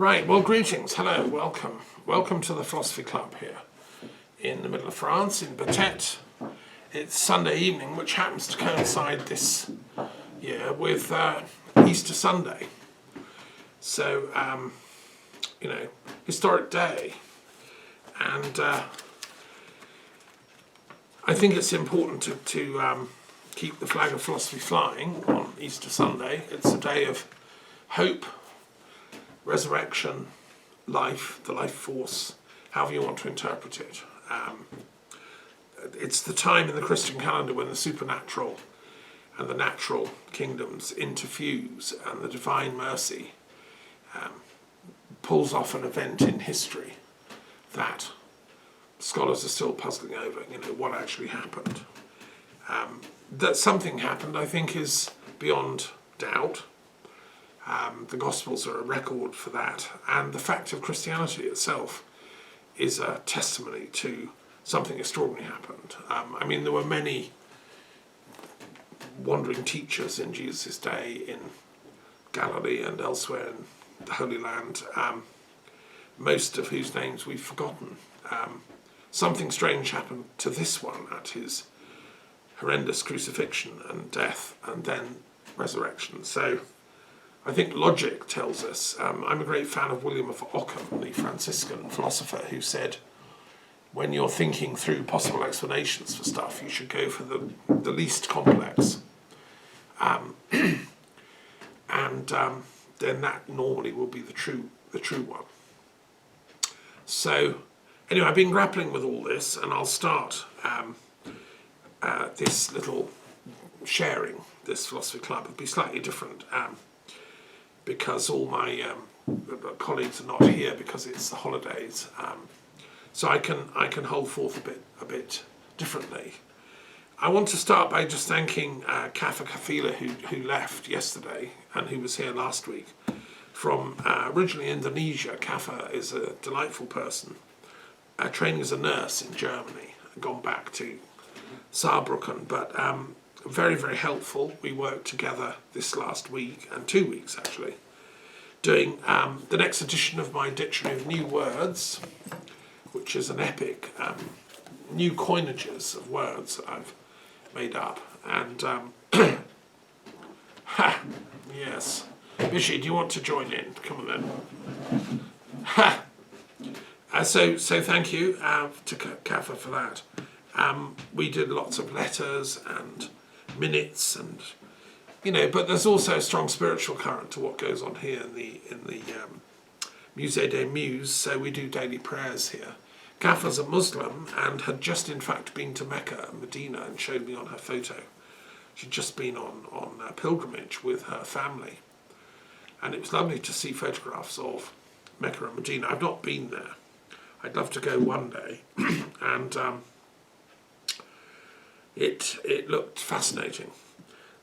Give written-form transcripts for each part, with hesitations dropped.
Right, well, greetings, hello, welcome. Welcome to the Philosophy Club here in the middle of France, in Bettet. It's Sunday evening, which happens to coincide this year with Easter Sunday. So, historic day. And I think it's important to keep the flag of philosophy flying on Easter Sunday. It's a day of hope, resurrection, life, the life force, however you want to interpret it. It's the time in the Christian calendar when the supernatural and the natural kingdoms interfuse and the divine mercy pulls off an event in history that scholars are still puzzling over, what actually happened. That something happened, I think, is beyond doubt. The Gospels are a record for that, and the fact of Christianity itself is a testimony to something extraordinary happened. There were many wandering teachers in Jesus' day in Galilee and elsewhere in the Holy Land, most of whose names we've forgotten. Something strange happened to this one at his horrendous crucifixion and death and then resurrection. So I think logic tells us. I'm a great fan of William of Ockham, the Franciscan philosopher, who said, when you're thinking through possible explanations for stuff, you should go for the least complex. Then that normally will be the true one. So, anyway, I've been grappling with all this, and I'll start this little sharing, this philosophy club. It'll be slightly different because all my colleagues are not here because it's the holidays. So I can hold forth a bit differently. I want to start by just thanking Kafa Kafila, who left yesterday and who was here last week from originally Indonesia. Kafa is a delightful person, training as a nurse in Germany, gone back to Saarbrücken, but very, very helpful. We worked together this last week, and 2 weeks actually, doing the next edition of my Dictionary of New Words, which is an epic new coinages of words that I've made up. And yes, Bishi, do you want to join in? Come on then. So thank you to Kafa for that. We did lots of letters and minutes, and but there's also a strong spiritual current to what goes on here in the Musée des Muses. So we do daily prayers here. Kafa's a Muslim and had just in fact been to Mecca and Medina and showed me on her photo. She'd just been on a pilgrimage with her family, and it was lovely to see photographs of Mecca and Medina. I've not been there. I'd love to go one day, and it looked fascinating.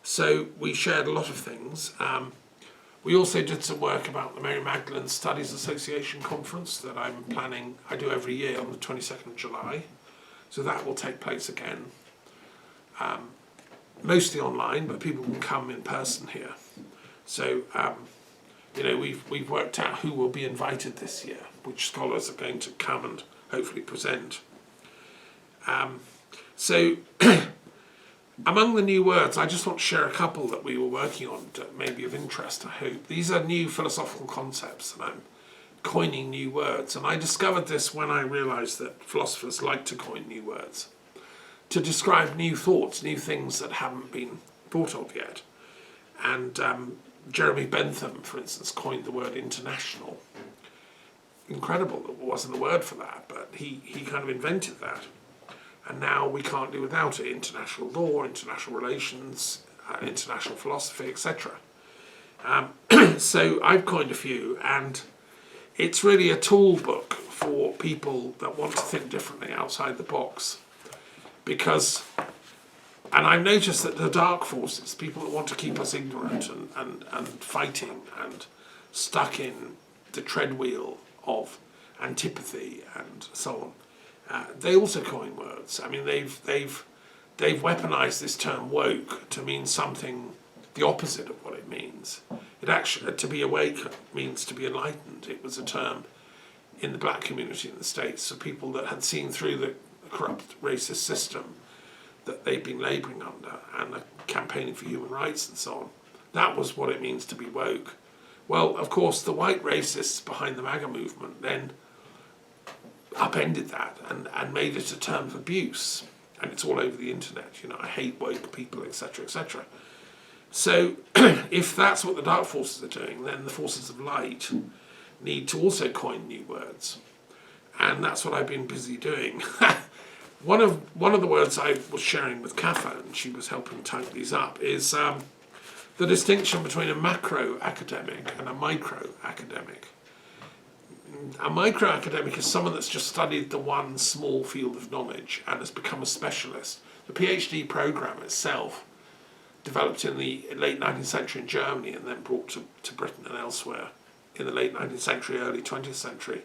So we shared a lot of things. We also did some work about the Mary Magdalene Studies Association conference that I'm planning. I do every year on the 22nd of July. So that will take place again. Mostly online, but people can come in person here. So, we've worked out who will be invited this year, which scholars are going to come and hopefully present. Among the new words, I just want to share a couple that we were working on that may be of interest, I hope. These are new philosophical concepts, and I'm coining new words. And I discovered this when I realised that philosophers like to coin new words to describe new thoughts, new things that haven't been thought of yet. And Jeremy Bentham, for instance, coined the word international. Incredible that there wasn't a word for that, but he kind of invented that. And now we can't do without it. International law, international relations, international philosophy, etc. So I've coined a few, and it's really a tool book for people that want to think differently outside the box. Because, and I've noticed that the dark forces, people that want to keep us ignorant and fighting and stuck in the treadwheel of antipathy and so on, they also coin words. They've weaponized this term woke to mean something the opposite of what it means. It actually, to be awake means to be enlightened. It was a term in the black community in the States for people that had seen through the corrupt racist system that they'd been labouring under and campaigning for human rights and so on. That was what it means to be woke. Well, of course, the white racists behind the MAGA movement then upended that and made it a term of abuse. And it's all over the internet, I hate woke people, etc., etc. So if that's what the dark forces are doing, then the forces of light need to also coin new words. And that's what I've been busy doing. One of the words I was sharing with Kafa, and she was helping type these up, is the distinction between a macro academic and a micro academic. A micro academic is someone that's just studied the one small field of knowledge and has become a specialist. The PhD program itself, developed in the late 19th century in Germany and then brought to Britain and elsewhere in the late 19th century, early 20th century,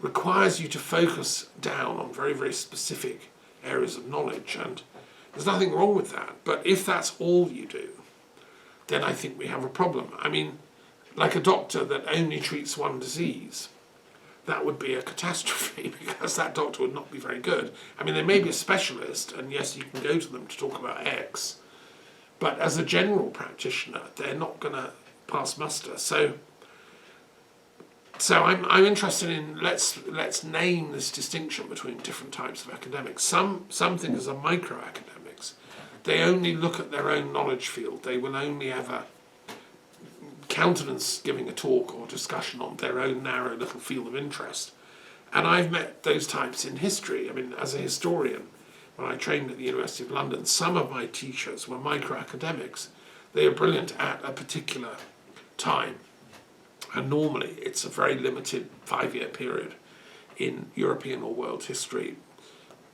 requires you to focus down on very, very specific areas of knowledge, and there's nothing wrong with that. But if that's all you do, then I think we have a problem. I mean, like a doctor that only treats one disease, that would be a catastrophe because that doctor would not be very good. I mean, they may be a specialist, and yes, you can go to them to talk about X, but as a general practitioner, they're not going to pass muster. So I'm interested in let's name this distinction between different types of academics. Some thinkers are micro academics. They only look at their own knowledge field. They will only ever countenance giving a talk or discussion on their own narrow little field of interest. And I've met those types in history. I mean, as a historian, when I trained at the University of London, some of my teachers were micro-academics. They are brilliant at a particular time. And normally it's a very limited 5-year period in European or world history.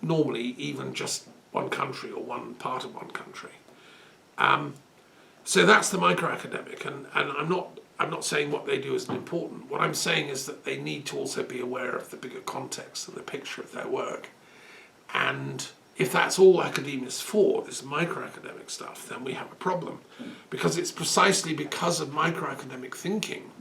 Normally even just one country or one part of one country. So that's the micro-academic, and I'm not saying what they do isn't important. What I'm saying is that they need to also be aware of the bigger context and the picture of their work. And if that's all academia is for, this micro-academic stuff, then we have a problem. Because it's precisely because of micro-academic thinking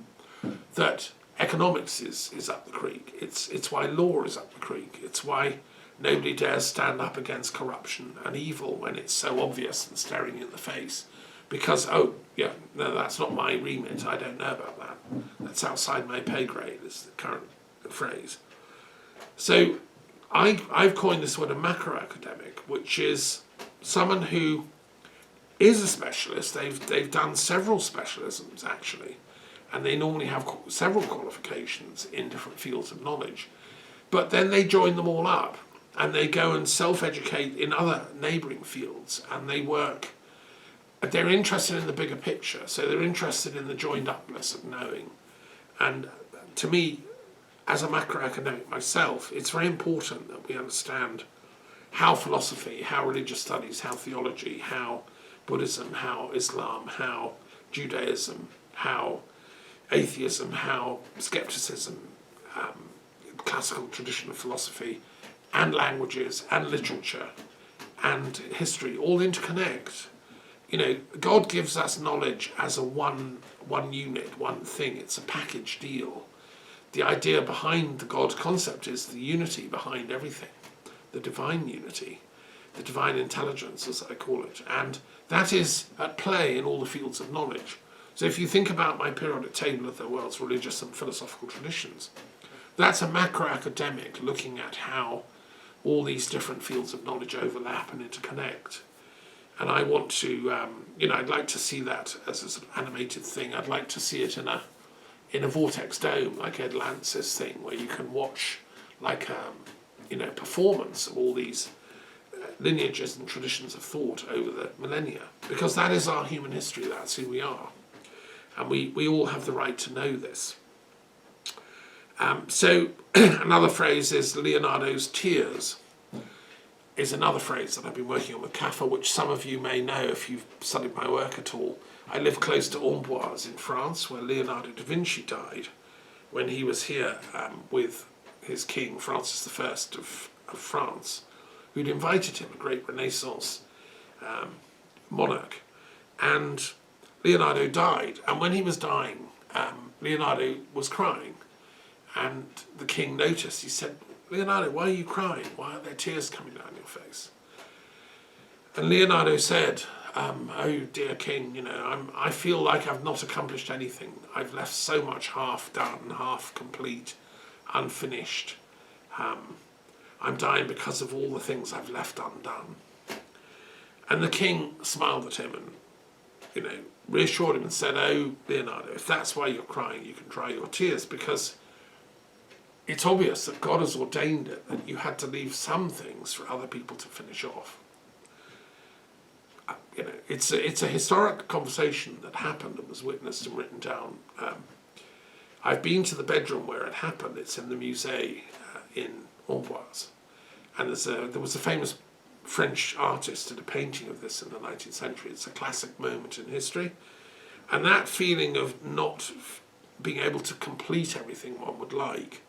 that economics is up the creek. It's why law is up the creek. It's why nobody dares stand up against corruption and evil when it's so obvious and staring you in the face. Because, oh, yeah, no, that's not my remit, I don't know about that. That's outside my pay grade, is the current phrase. So I've coined this word a macro-academic, which is someone who is a specialist. They've done several specialisms, actually, and they normally have several qualifications in different fields of knowledge. But then they join them all up, and they go and self-educate in other neighbouring fields, and they work. They're interested in the bigger picture, so they're interested in the joined upness of knowing. And to me, as a macro-academic myself, it's very important that we understand how philosophy, how religious studies, how theology, how Buddhism, how Islam, how Judaism, how atheism, how skepticism, classical tradition of philosophy, and languages, and literature, and history all interconnect. You know, God gives us knowledge as a one unit, one thing. It's a package deal. The idea behind the God concept is the unity behind everything, the divine unity, the divine intelligence, as I call it. And that is at play in all the fields of knowledge. So if you think about my periodic table of the world's religious and philosophical traditions, that's a macro-academic looking at how all these different fields of knowledge overlap and interconnect. And I want to, I'd like to see that as a sort of animated thing. I'd like to see it in a vortex dome, like Ed Lance's thing, where you can watch like a performance of all these lineages and traditions of thought over the millennia. Because that is our human history, that's who we are. And we all have the right to know this. So another phrase is Leonardo's tears. Is another phrase that I've been working on with Kafa, which some of you may know if you've studied my work at all. I live close to Amboise in France, where Leonardo da Vinci died when he was here with his king, Francis I of France, who'd invited him, a great Renaissance monarch. And Leonardo died, and when he was dying, Leonardo was crying, and the king noticed. He said, "Leonardo, why are you crying? Why are there tears coming down your face?" And Leonardo said, "Oh dear king, I feel like I've not accomplished anything. I've left so much half done, half complete, unfinished. I'm dying because of all the things I've left undone." And the king smiled at him and, reassured him and said, "Oh, Leonardo, if that's why you're crying, you can dry your tears, because it's obvious that God has ordained it, that you had to leave some things for other people to finish off." It's a historic conversation that happened and was witnessed and written down. I've been to the bedroom where it happened. It's in the Musée in Amboise. And there was a famous French artist did a painting of this in the 19th century. It's a classic moment in history. And that feeling of not being able to complete everything one would like,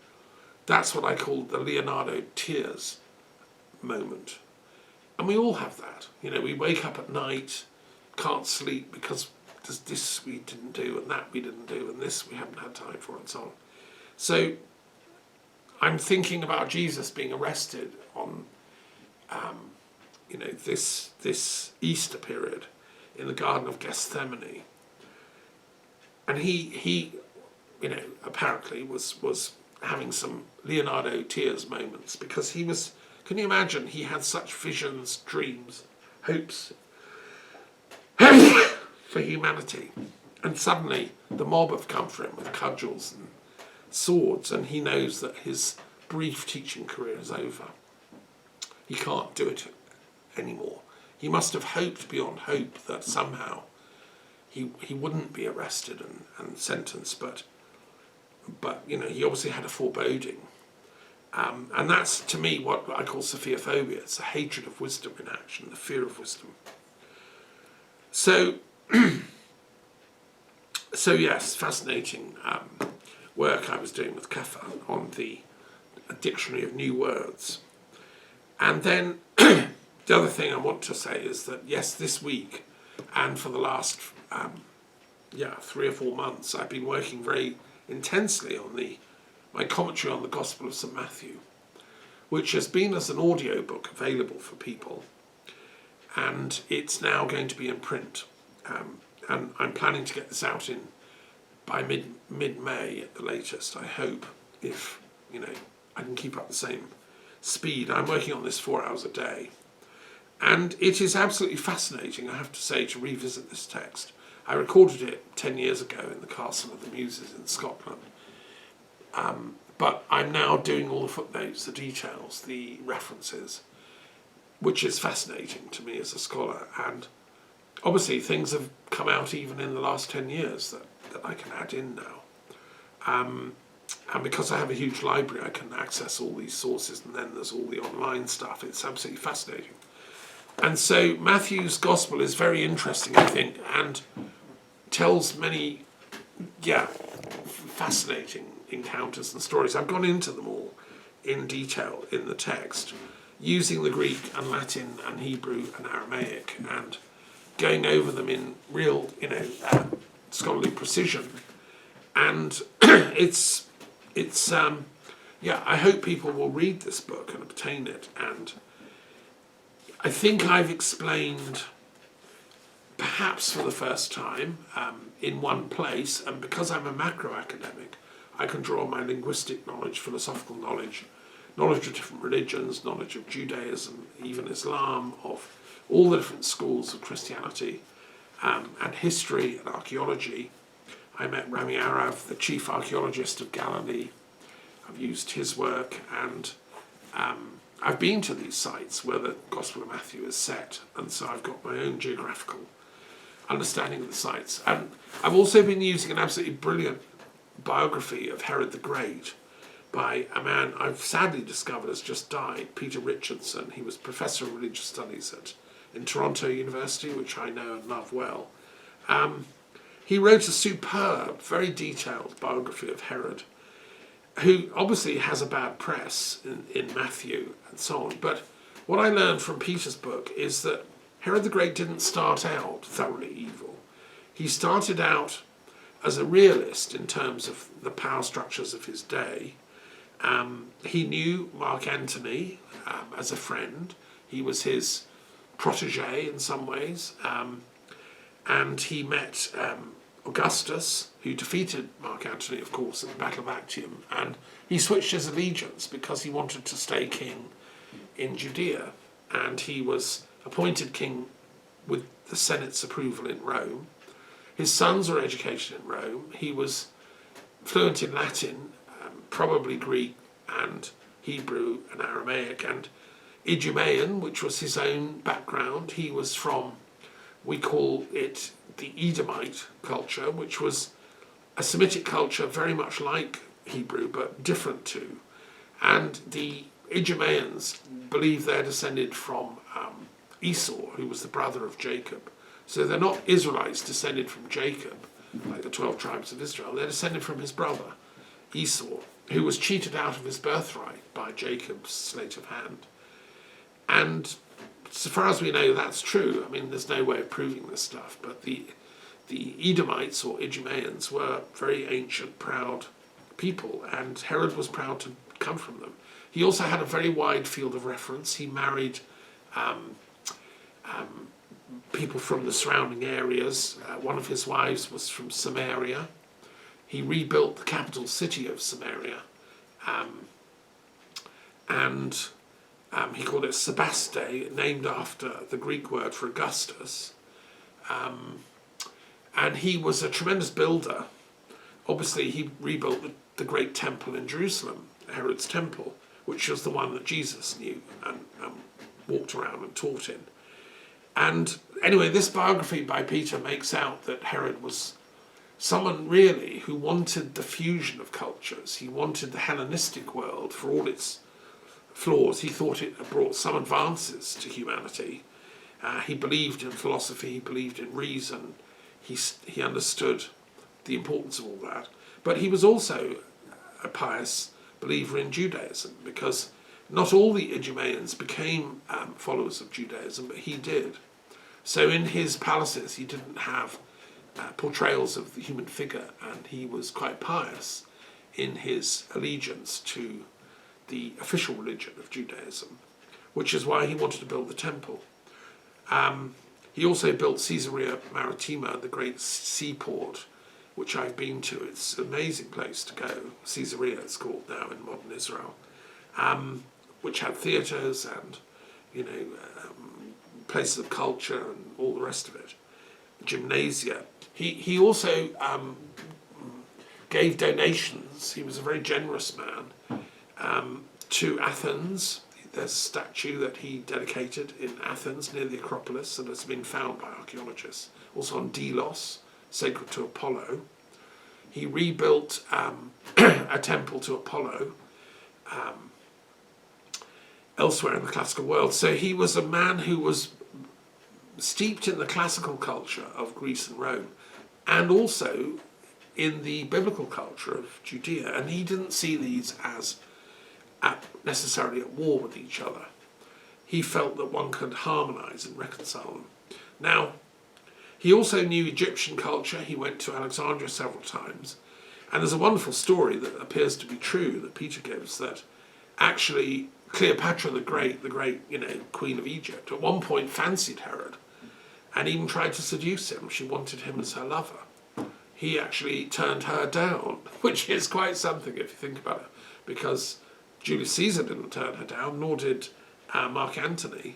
that's what I call the Leonardo tears moment. And we all have that. We wake up at night, can't sleep because there's this we didn't do and that we didn't do and this we haven't had time for and so on. So I'm thinking about Jesus being arrested on this Easter period in the Garden of Gethsemane. And he apparently was having some Leonardo tears moments, because he was, can you imagine, he had such visions, dreams, hopes for humanity. And suddenly the mob have come for him with cudgels and swords, and he knows that his brief teaching career is over. He can't do it anymore. He must have hoped beyond hope that somehow he wouldn't be arrested and sentenced, but he obviously had a foreboding. And that's, to me, what I call Sophiaphobia. It's a hatred of wisdom in action, the fear of wisdom. So yes, fascinating work I was doing with Kefa on the Dictionary of New Words. And then the other thing I want to say is that, yes, this week and for the last 3 or 4 months, I've been working very intensely on my commentary on the Gospel of St. Matthew, which has been as an audio book available for people, and it's now going to be in print. And I'm planning to get this out by mid-May at the latest, I hope, if I can keep up the same speed. I'm working on this 4 hours a day, and it is absolutely fascinating, I have to say, to revisit this text. I recorded it 10 years ago in the Castle of the Muses in Scotland, but I'm now doing all the footnotes, the details, the references, which is fascinating to me as a scholar. And obviously things have come out even in the last 10 years that I can add in now. And because I have a huge library, I can access all these sources, and then there's all the online stuff. It's absolutely fascinating. And so Matthew's Gospel is very interesting, I think, and tells many, fascinating encounters and stories. I've gone into them all in detail in the text, using the Greek and Latin and Hebrew and Aramaic, and going over them in real, scholarly precision. And I hope people will read this book and obtain it. And I think I've explained, perhaps for the first time, in one place, and because I'm a macro-academic, I can draw on my linguistic knowledge, philosophical knowledge, knowledge of different religions, knowledge of Judaism, even Islam, of all the different schools of Christianity, and history and archaeology. I met Rami Arav, the chief archaeologist of Galilee. I've used his work, and I've been to these sites where the Gospel of Matthew is set, and so I've got my own geographical understanding of the sites. And I've also been using an absolutely brilliant biography of Herod the Great by a man I've sadly discovered has just died, Peter Richardson. He was Professor of Religious Studies in Toronto University, which I know and love well. He wrote a superb, very detailed biography of Herod, who obviously has a bad press in Matthew and so on. But what I learned from Peter's book is that Herod the Great didn't start out thoroughly evil. He started out as a realist in terms of the power structures of his day. He knew Mark Antony as a friend. He was his protege in some ways. And he met Augustus, who defeated Mark Antony, of course, at the Battle of Actium. And he switched his allegiance because he wanted to stay king in Judea. And he was appointed king with the Senate's approval in Rome. His sons were educated in Rome. He was fluent in Latin, probably Greek and Hebrew and Aramaic, and Idumean, which was his own background. He was from, we call it the Edomite culture, which was a Semitic culture very much like Hebrew, but different to. And the Idumeans believe they're descended from Esau, who was the brother of Jacob. So they're not Israelites descended from Jacob, like the 12 tribes of Israel. They're descended from his brother, Esau, who was cheated out of his birthright by Jacob's sleight of hand. And so far as we know, that's true. I mean, there's no way of proving this stuff, but the Edomites or Idumeans were very ancient, proud people, and Herod was proud to come from them. He also had a very wide field of reference. He married people from the surrounding areas. One of his wives was from Samaria. He rebuilt the capital city of Samaria, and he called it Sebaste, named after the Greek word for Augustus. And he was a tremendous builder. Obviously, he rebuilt the great temple in Jerusalem, Herod's temple, which was the one that Jesus knew and walked around and taught in. And anyway, this biography by Peter makes out that Herod was someone really who wanted the fusion of cultures. He wanted the Hellenistic world, for all its flaws. He thought it brought some advances to humanity. He believed in philosophy, he believed in reason, he understood the importance of all that. But he was also a pious believer in Judaism, because not all the Idumeans became followers of Judaism, but he did. So in his palaces he didn't have portrayals of the human figure, and he was quite pious in his allegiance to the official religion of Judaism, which is why he wanted to build the temple. He also built Caesarea Maritima, the great seaport, which I've been to. It's an amazing place to go. Caesarea, it's called now in modern Israel, which had theatres and, places of culture and all the rest of it, gymnasia. He also gave donations. He was a very generous man to Athens. There's a statue that he dedicated in Athens near the Acropolis that has been found by archaeologists. Also on Delos, sacred to Apollo. He rebuilt a temple to Apollo elsewhere in the classical world. So he was a man who was steeped in the classical culture of Greece and Rome, and also in the biblical culture of Judea. And he didn't see these as necessarily at war with each other. He felt that one could harmonise and reconcile them. Now, he also knew Egyptian culture. He went to Alexandria several times. And there's a wonderful story that appears to be true that Peter gives, that actually Cleopatra the great, Queen of Egypt, at one point fancied Herod and even tried to seduce him. She wanted him as her lover. He actually turned her down, which is quite something if you think about it, because Julius Caesar didn't turn her down, nor did Mark Antony,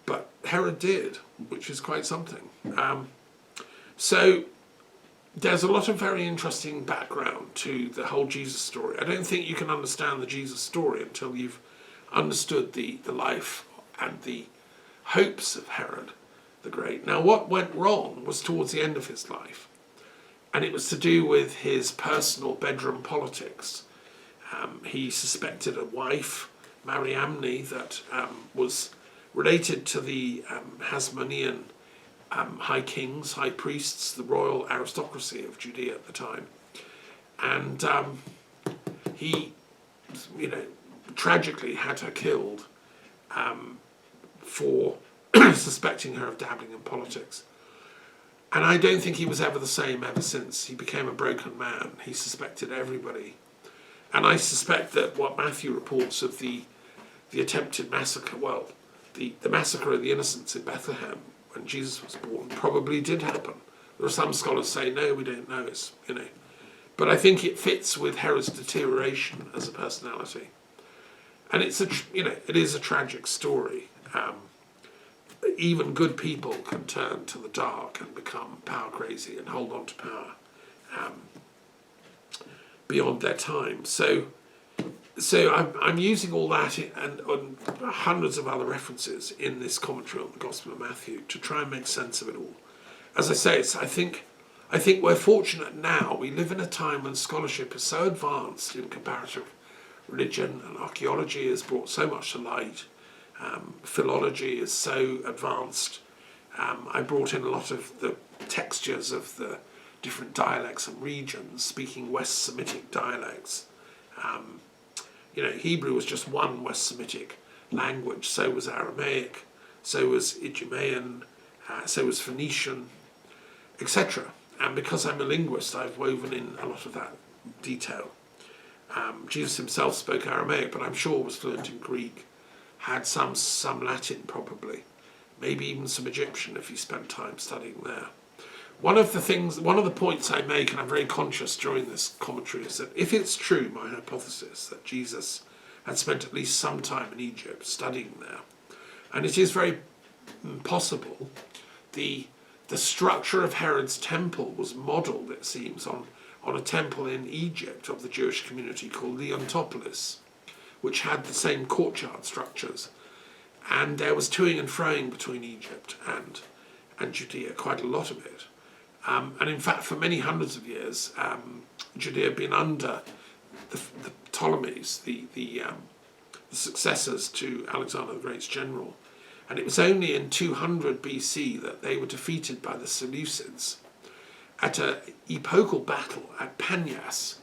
but Herod did, which is quite something. So there's a lot of very interesting background to the whole Jesus story. I don't think you can understand the Jesus story until you've understood the life and the hopes of Herod the Great. Now, what went wrong was towards the end of his life, and it was to do with his personal bedroom politics. He suspected a wife, Mariamne, that was related to the Hasmonean high kings, high priests, the royal aristocracy of Judea at the time. And he, tragically had her killed for suspecting her of dabbling in politics. And I don't think he was ever the same ever since. He became a broken man. He suspected everybody. And I suspect that what Matthew reports of the attempted massacre, well, the massacre of the innocents in Bethlehem when Jesus was born probably did happen. There are some scholars say, no, we don't know. It's, But I think it fits with Herod's deterioration as a personality. And it's it is a tragic story. Even good people can turn to the dark and become power crazy and hold on to power beyond their time. So I'm using all that and hundreds of other references in this commentary on the Gospel of Matthew to try and make sense of it all. As I say, I think we're fortunate now. We live in a time when scholarship is so advanced in comparative religion, and archaeology has brought so much to light. Philology is so advanced. I brought in a lot of the textures of the different dialects and regions, speaking West Semitic dialects. Hebrew was just one West Semitic language, so was Aramaic, so was Idumean, so was Phoenician, etc. And because I'm a linguist, I've woven in a lot of that detail. Jesus himself spoke Aramaic, but I'm sure was fluent in Greek, had some Latin probably, maybe even some Egyptian if he spent time studying there. One of the points I make, and I'm very conscious during this commentary, is that if it's true, my hypothesis, that Jesus had spent at least some time in Egypt studying there, and it is very possible, the structure of Herod's temple was modelled, it seems, on a temple in Egypt of the Jewish community called Leontopolis, which had the same courtyard structures. And there was toing and froing between Egypt and Judea, quite a lot of it. And in fact, for many hundreds of years, Judea had been under the Ptolemies, the successors to Alexander the Great's general. And it was only in 200 BC that they were defeated by the Seleucids at an epochal battle at Panias,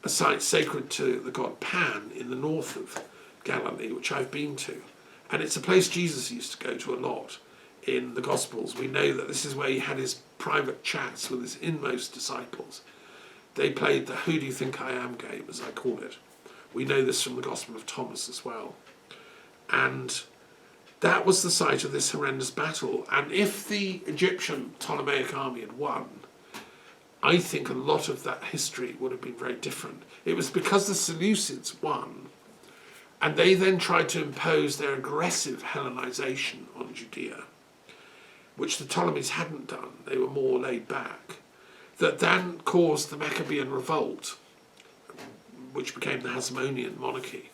a site sacred to the god Pan in the north of Galilee, which I've been to. And it's a place Jesus used to go to a lot in the Gospels. We know that this is where he had his private chats with his inmost disciples. They played the "Who do you think I am" game, as I call it. We know this from the Gospel of Thomas as well. And that was the site of this horrendous battle. And if the Egyptian Ptolemaic army had won, I think a lot of that history would have been very different. It was because the Seleucids won, and they then tried to impose their aggressive Hellenization on Judea, which the Ptolemies hadn't done. They were more laid back, that then caused the Maccabean revolt, which became the Hasmonean monarchy,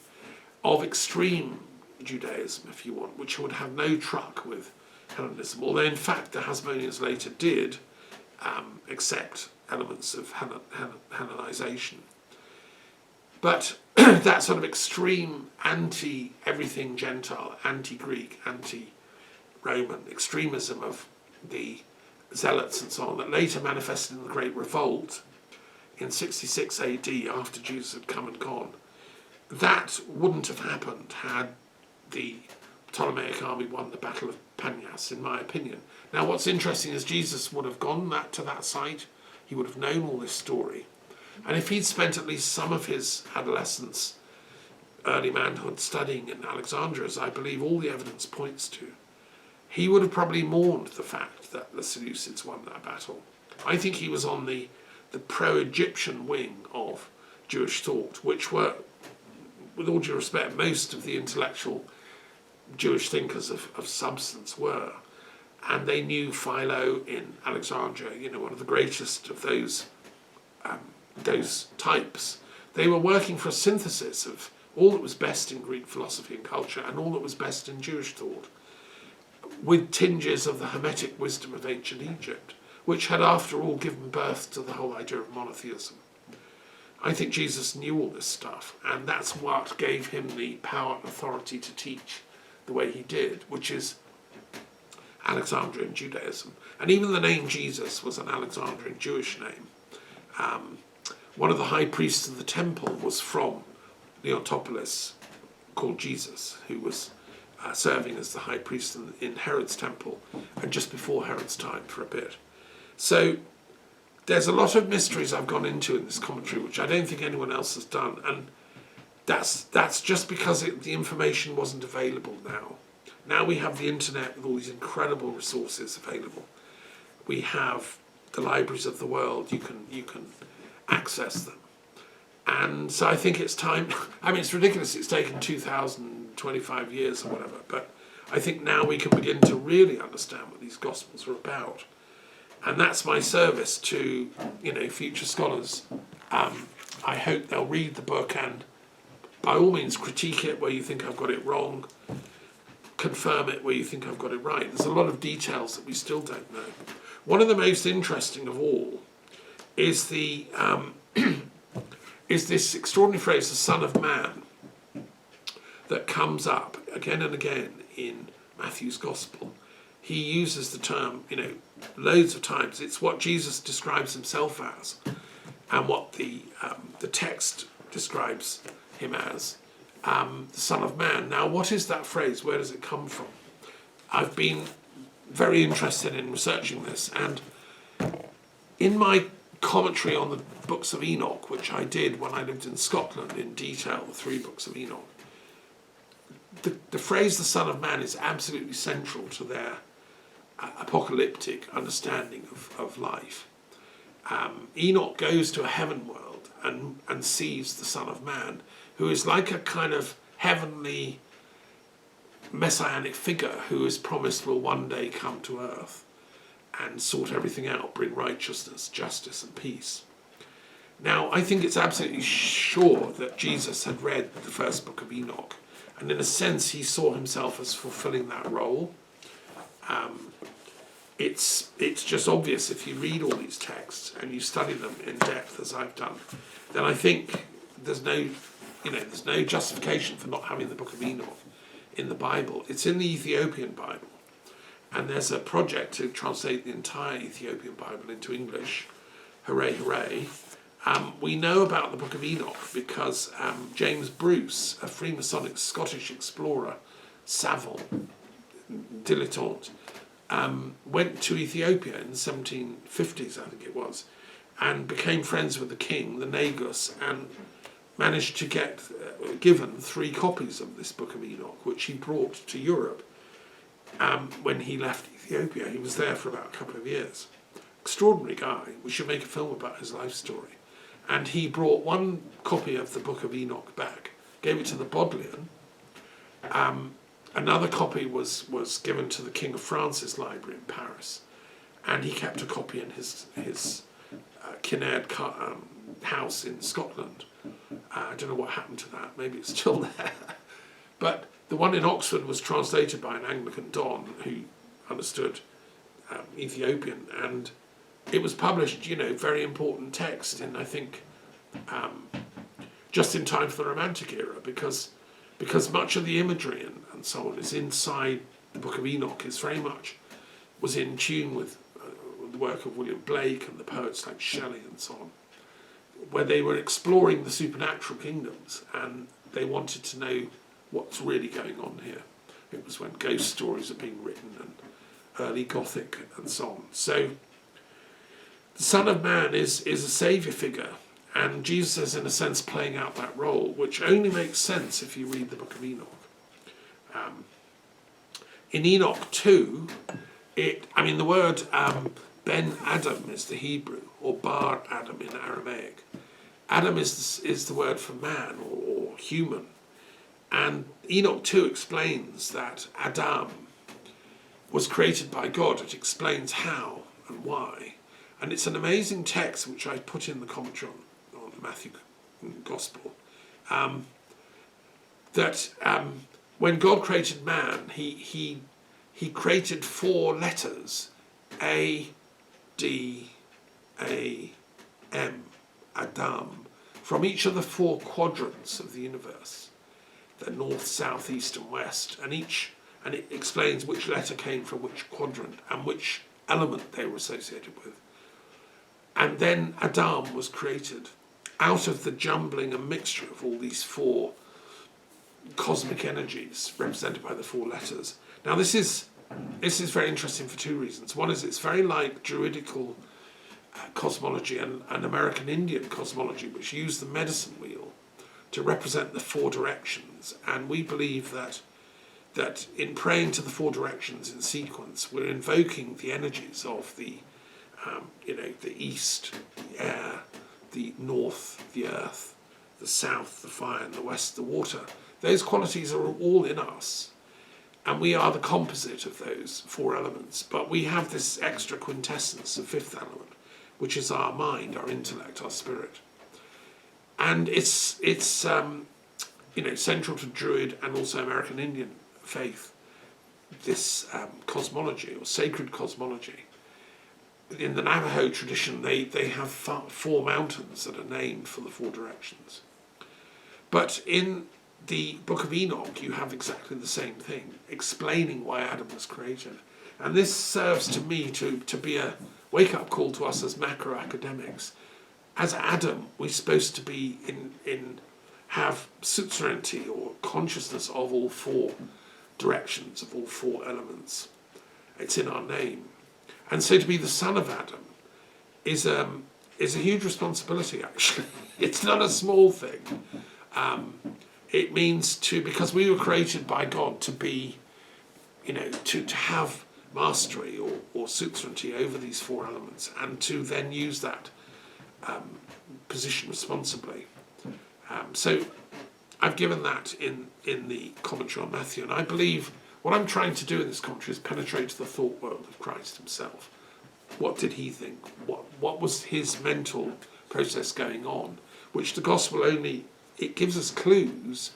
of extreme Judaism, if you want, which would have no truck with Hellenism, although in fact the Hasmoneans later did accept elements of Hellenization. But that sort of extreme anti-everything Gentile, anti-Greek, anti-Roman extremism of the Zealots and so on, that later manifested in the Great Revolt in 66 AD, after Jesus had come and gone, that wouldn't have happened had the Ptolemaic army won the Battle of Panias, in my opinion. Now, what's interesting is Jesus would have gone to that site. He would have known all this story. And if he'd spent at least some of his adolescence, early manhood, studying in Alexandria, as I believe all the evidence points to, he would have probably mourned the fact that the Seleucids won that battle. I think he was on the pro-Egyptian wing of Jewish thought, which were, with all due respect, most of the intellectual Jewish thinkers of substance were. And they knew Philo in Alexandria, one of the greatest of those types. They were working for a synthesis of all that was best in Greek philosophy and culture and all that was best in Jewish thought, with tinges of the Hermetic wisdom of ancient Egypt, which had after all given birth to the whole idea of monotheism. I think Jesus knew all this stuff, and that's what gave him the power and authority to teach the way he did, which is Alexandrian Judaism. And even the name Jesus was an Alexandrian Jewish name. One of the high priests of the temple was from Leontopolis, called Jesus, who was serving as the high priest in Herod's temple, and just before Herod's time for a bit. So there's a lot of mysteries I've gone into in this commentary, which I don't think anyone else has done, and that's just because the information wasn't available now. Now we have the internet with all these incredible resources available. We have the libraries of the world. You can access them. And so I think it's time. I mean, it's ridiculous. It's taken 2,025 years or whatever, but I think now we can begin to really understand what these Gospels are about. And that's my service to, future scholars. I hope they'll read the book and, by all means, critique it where you think I've got it wrong, confirm it where you think I've got it right. There's a lot of details that we still don't know. One of the most interesting of all is is this extraordinary phrase, the Son of Man, that comes up again and again in Matthew's Gospel. He uses the term, loads of times. It's what Jesus describes himself as, and what the text describes him as, the Son of Man. Now, what is that phrase? Where does it come from? I've been very interested in researching this, and in my commentary on the books of Enoch, which I did when I lived in Scotland in detail, the 3 books of Enoch, the phrase the Son of Man is absolutely central to their apocalyptic understanding of life. Enoch goes to a heaven world and sees the Son of Man, who is like a kind of heavenly messianic figure who is promised will one day come to earth and sort everything out, bring righteousness, justice and peace. Now, I think it's absolutely sure that Jesus had read the first book of Enoch, and in a sense he saw himself as fulfilling that role. It's just obvious if you read all these texts and you study them in depth as I've done, then I think there's no justification for not having the book of Enoch in the Bible. It's in the Ethiopian Bible, and there's a project to translate the entire Ethiopian Bible into English. Hooray, hooray. We know about the book of Enoch because James Bruce, a Freemasonic Scottish explorer, savant, dilettante, went to Ethiopia in the 1750s, I think it was, and became friends with the king, the Nagus, and managed to get given 3 copies of this book of Enoch, which he brought to Europe when he left Ethiopia. He was there for about a couple of years. Extraordinary guy. We should make a film about his life story. And he brought 1 copy of the book of Enoch back, gave it to the Bodleian. Another copy was given to the King of France's library in Paris, and he kept a copy in his Kinnaird house in Scotland. I don't know what happened to that. Maybe it's still there. But the one in Oxford was translated by an Anglican don who understood Ethiopian, and it was published, very important text in, I think, just in time for the Romantic era, because much of the imagery and so on is inside the Book of Enoch, is very much was in tune with the work of William Blake and the poets like Shelley and so on, where they were exploring the supernatural kingdoms and they wanted to know what's really going on here. It was when ghost stories are being written and early Gothic and so on. So the Son of Man is a saviour figure, and Jesus is in a sense playing out that role, which only makes sense if you read the book of Enoch. In Enoch 2, the word Ben Adam is the Hebrew, or Bar Adam in Aramaic. Adam is the word for man or human. And Enoch 2 explains that Adam was created by God. It explains how and why. And it's an amazing text which I put in the commentary on the Matthew Gospel. That when God created man, he created 4 letters, A, D, A, M, Adam, from each of the 4 quadrants of the universe, the north, south, east and west, and it explains which letter came from which quadrant and which element they were associated with. And then Adam was created out of the jumbling and mixture of all these 4 cosmic energies represented by the 4 letters. Now this is this is very interesting for two reasons. One is it's very like Druidical cosmology and American Indian cosmology, which use the medicine wheel to represent the four directions. And we believe that in praying to the four directions in sequence, we're invoking the energies of the east, the air, the north, the earth, the south, the fire, and the west, the water. Those qualities are all in us, and we are the composite of those four elements. But we have this extra quintessence, the fifth element, which is our mind, our intellect, our spirit. And it's central to Druid and also American Indian faith, this cosmology, or sacred cosmology. In the Navajo tradition, they have four mountains that are named for the four directions. But in the Book of Enoch, you have exactly the same thing, explaining why Adam was created. And this serves to me to be a wake-up call to us as macro-academics. As Adam, we're supposed to be have suzerainty or consciousness of all four directions, of all four elements. It's in our name. And so to be the son of Adam is a huge responsibility, actually. It's not a small thing. It means because we were created by God to be, to have mastery or suzerainty over these four elements, and to then use that position responsibly. So I've given that in the commentary on Matthew, and I believe what I'm trying to do in this commentary is penetrate the thought world of Christ himself. What did he think? What was his mental process going on? Which the gospel it gives us clues,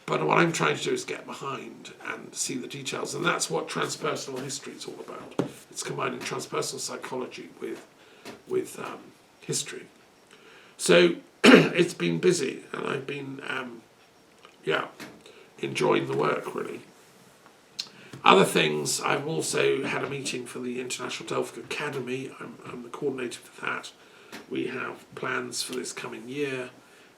but what I'm trying to do is get behind and see the details, and that's what transpersonal history is all about. It's combining transpersonal psychology with history. So it's been busy, and I've been enjoying the work, really. Other things, I've also had a meeting for the International Delphic Academy. I'm the coordinator for that. We have plans for this coming year.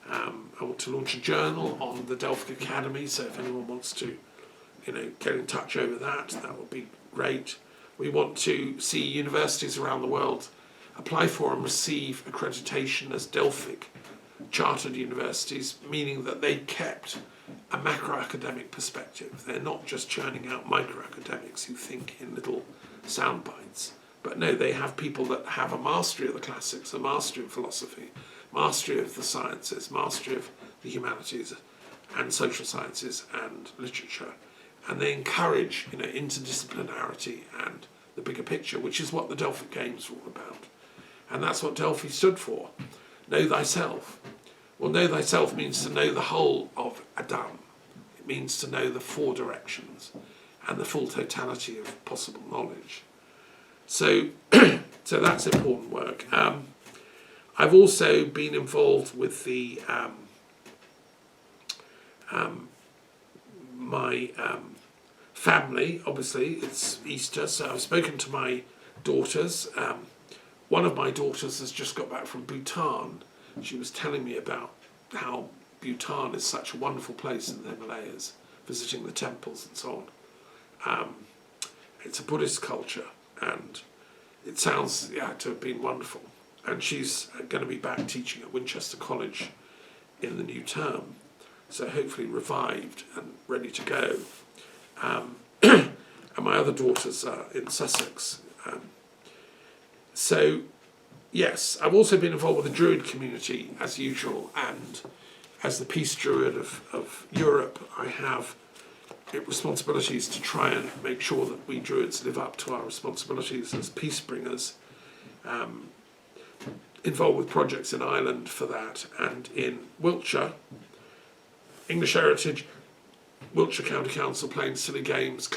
I want to launch a journal on the Delphic Academy, so if anyone wants to get in touch over that would be great. We want to see universities around the world apply for and receive accreditation as Delphic chartered universities, meaning that they kept a macro-academic perspective. They're not just churning out micro-academics who think in little sound bites, but no, they have people that have a mastery of the classics, a mastery of philosophy, mastery of the sciences, mastery of the humanities and social sciences and literature, and they encourage interdisciplinarity and the bigger picture, which is what the Delphic Games were all about. And that's what Delphi stood for. Know thyself. Well, know thyself means to know the whole of Adam. It means to know the four directions and the full totality of possible knowledge. So, so that's important work. I've also been involved with the my family. Obviously, it's Easter, so I've spoken to my daughters. One of my daughters has just got back from Bhutan. She was telling me about how Bhutan is such a wonderful place in the Himalayas, visiting the temples and so on. It's a Buddhist culture, and it sounds to have been wonderful. And she's going to be back teaching at Winchester College in the new term, so hopefully revived and ready to go. And my other daughters are in Sussex. So, yes, I've also been involved with the Druid community as usual, and as the Peace Druid of Europe, I have responsibilities to try and make sure that we Druids live up to our responsibilities as peace bringers. Involved with projects in Ireland for that, and in Wiltshire, English Heritage, Wiltshire County Council playing silly games,